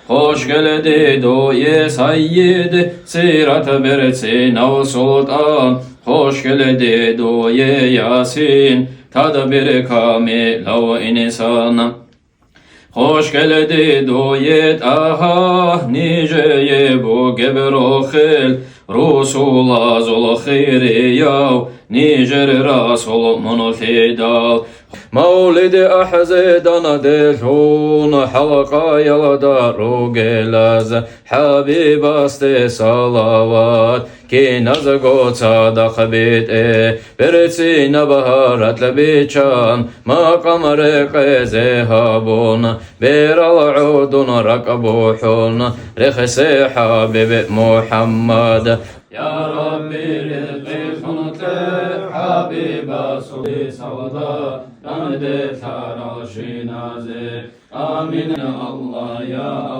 Hoş geldi doye sayyid sirat bersi nav sultan. Hoş geldi doye yasin tadbir kamil insana. Hoş geldi doyet aha niceye bu gebrokhil Rusula zol khiri yav nicer rasul munfidal Mevlid ahzedan delhun halqa yalada rugelaz Habib aste salavat ki nazgoca da khabit bersi nabaharat labichan maqam reqeze habun beral udun rakabuhun rekhse habib muhammad ya rabbi rizqi khunke habib asli sawda ramde tara shinaze amin allah ya allah